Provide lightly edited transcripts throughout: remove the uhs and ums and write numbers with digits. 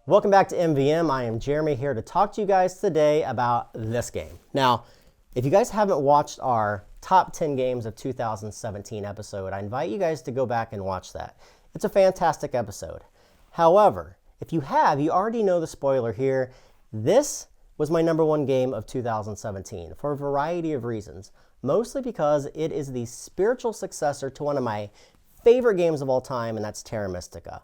Welcome back to MVM. I am Jeremy here to talk to you guys today about this game. Now, if you guys haven't watched our top 10 games of 2017 episode, I invite you guys to go back and watch that. It's a fantastic episode. However, if you have, you already know the spoiler here. This was my number one game of 2017 for a variety of reasons, mostly because it is the spiritual successor to one of my favorite games of all time, and that's Terra Mystica.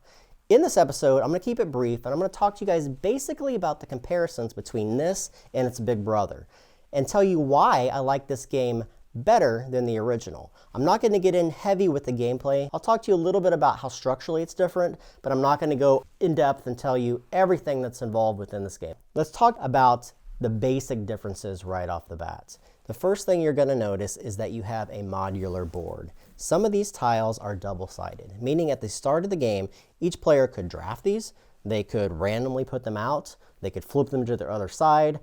In this episode, I'm going to keep it brief, and I'm going to talk to you guys basically about the comparisons between this and its big brother, and tell you why I like this game better than the original. I'm not going to get in heavy with the gameplay. I'll talk to you a little bit about how structurally it's different, but I'm not going to go in depth and tell you everything that's involved within this game. Let's talk about the basic differences right off the bat. The first thing you're going to notice is that you have a modular board. Some of these tiles are double-sided, meaning at the start of the game, each player could draft these, they could randomly put them out, they could flip them to their other side.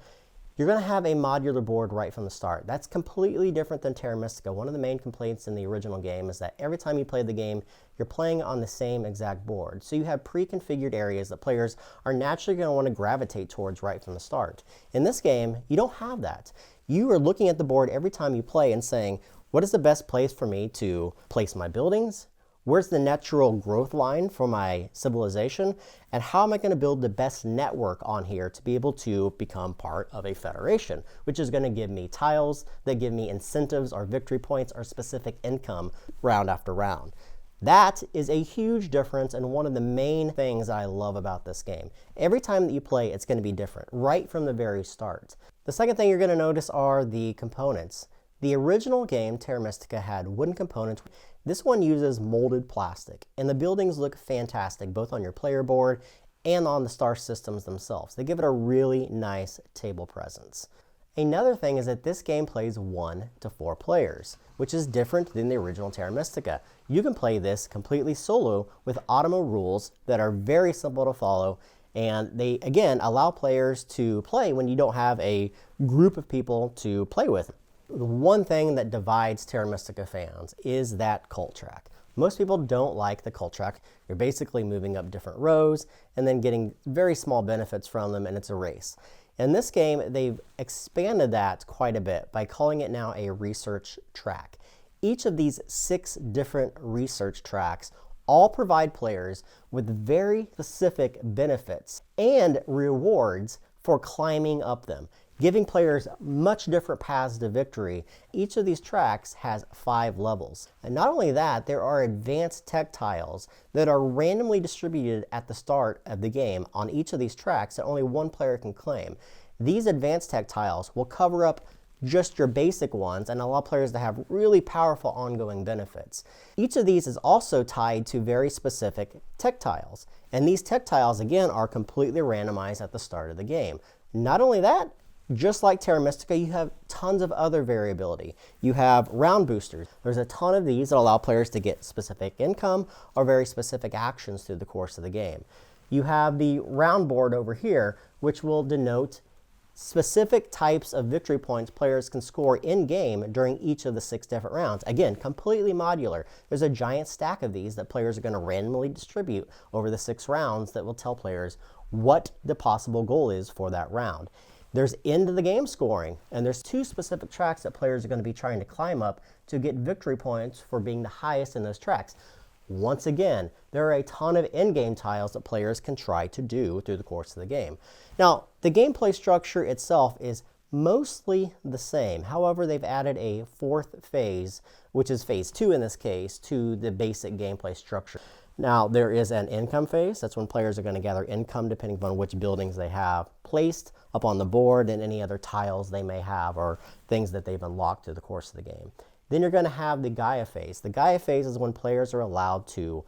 You're going to have a modular board right from the start. That's completely different than Terra Mystica. One of the main complaints in the original game is that every time you play the game, you're playing on the same exact board. So you have pre-configured areas that players are naturally going to want to gravitate towards right from the start. In this game, you don't have that. You are looking at the board every time you play and saying, what is the best place for me to place my buildings? Where's the natural growth line for my civilization? And how am I going to build the best network on here to be able to become part of a federation, which is going to give me tiles that give me incentives or victory points or specific income round after round. That is a huge difference and one of the main things that I love about this game. Every time that you play, it's going to be different right from the very start. The second thing you're going to notice are the components. The original game, Terra Mystica, had wooden components. This one uses molded plastic, and the buildings look fantastic, both on your player board and on the star systems themselves. They give it a really nice table presence. Another thing is that this game plays 1 to 4 players, which is different than the original Terra Mystica. You can play this completely solo with Automo rules that are very simple to follow, and they, again, allow players to play when you don't have a group of people to play with. The one thing that divides Terra Mystica fans is that cult track. Most people don't like the cult track. You're basically moving up different rows and then getting very small benefits from them, and it's a race. In this game, they've expanded that quite a bit by calling it now a research track. Each of these 6 different research tracks all provide players with very specific benefits and rewards for climbing up them, giving players much different paths to victory. Each of these tracks has 5 levels. And not only that, there are advanced tech tiles that are randomly distributed at the start of the game on each of these tracks that only one player can claim. These advanced tech tiles will cover up just your basic ones and allow players to have really powerful ongoing benefits. Each of these is also tied to very specific tech tiles. And these tech tiles, again, are completely randomized at the start of the game. Not only that, just like Terra Mystica, you have tons of other variability. You have round boosters. There's a ton of these that allow players to get specific income or very specific actions through the course of the game. You have the round board over here, which will denote specific types of victory points players can score in-game during each of the 6 different rounds. Again, completely modular. There's a giant stack of these that players are going to randomly distribute over the 6 rounds that will tell players what the possible goal is for that round. There's end of the game scoring, and there's 2 specific tracks that players are going to be trying to climb up to get victory points for being the highest in those tracks. Once again, there are a ton of in-game tiles that players can try to do through the course of the game. Now, the gameplay structure itself is mostly the same. However, they've added a 4th phase, which is phase 2 in this case, to the basic gameplay structure. Now, there is an income phase. That's when players are going to gather income depending upon which buildings they have placed up on the board and any other tiles they may have or things that they've unlocked through the course of the game. Then you're going to have the Gaia Phase. The Gaia Phase is when players are allowed to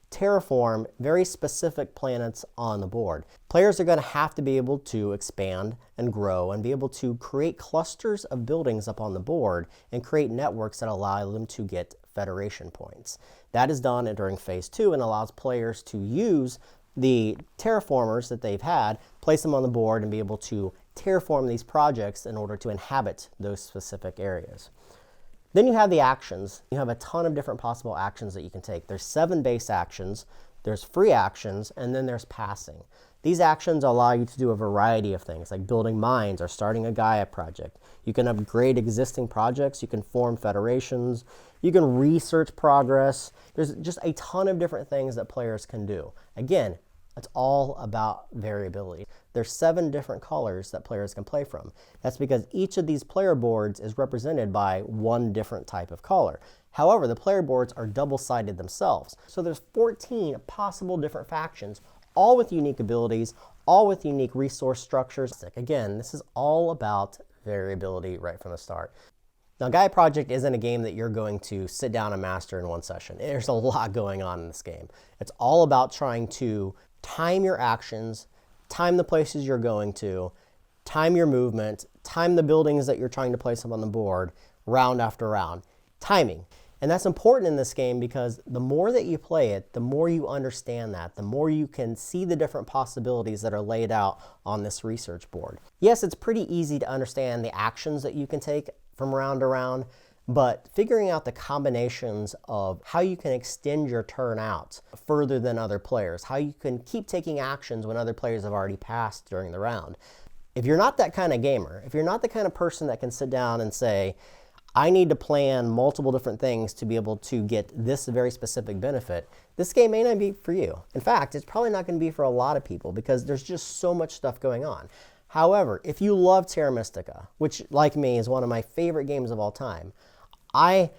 terraform very specific planets on the board. Players are going to have to be able to expand and grow and be able to create clusters of buildings up on the board and create networks that allow them to get federation points. That is done during phase 2 and allows players to use the terraformers that they've had, place them on the board and be able to terraform these projects in order to inhabit those specific areas. Then you have the actions. You have a ton of different possible actions that you can take. There's 7 base actions, there's free actions, and then there's passing. These actions allow you to do a variety of things, like building mines or starting a Gaia project. You can upgrade existing projects, you can form federations, you can research progress. There's just a ton of different things that players can do. Again, it's all about variability. There's 7 different colors that players can play from. That's because each of these player boards is represented by 1 different type of color. However, the player boards are double-sided themselves. So there's 14 possible different factions, all with unique abilities, all with unique resource structures. Again, this is all about variability right from the start. Now, Gaia Project isn't a game that you're going to sit down and master in 1 session. There's a lot going on in this game. It's all about trying to time your actions, time the places you're going to, time your movement, time the buildings that you're trying to place up on the board, round after round. Timing. And that's important in this game because the more that you play it, the more you understand that, the more you can see the different possibilities that are laid out on this research board. Yes, it's pretty easy to understand the actions that you can take from round to round, but figuring out the combinations of how you can extend your turn out further than other players, how you can keep taking actions when other players have already passed during the round. If you're not that kind of gamer, if you're not the kind of person that can sit down and say, I need to plan multiple different things to be able to get this very specific benefit, this game may not be for you. In fact, it's probably not going to be for a lot of people because there's just so much stuff going on. However, if you love Terra Mystica, which like me is one of my favorite games of all time, I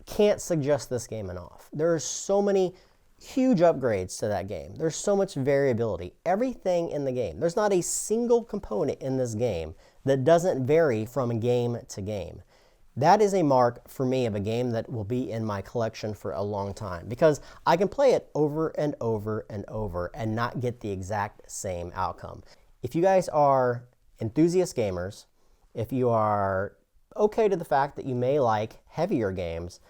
can't suggest this game enough. There are so many huge upgrades to that game. There's so much variability. Everything in the game. There's not a single component in this game that doesn't vary from game to game. That is a mark for me of a game that will be in my collection for a long time because I can play it over and over and over and not get the exact same outcome. If you guys are enthusiast gamers, if you are okay to the fact that you may like heavier games,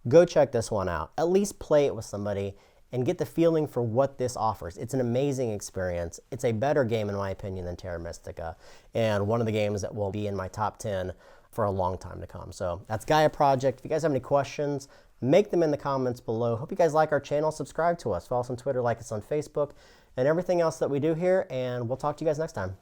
go check this one out. At least play it with somebody and get the feeling for what this offers. It's an amazing experience. It's a better game, in my opinion, than Terra Mystica, and one of the games that will be in my top 10 for a long time to come. So that's Gaia Project. If you guys have any questions, make them in the comments below. Hope you guys like our channel. Subscribe to us. Follow us on Twitter, like us on Facebook, and everything else that we do here, and we'll talk to you guys next time.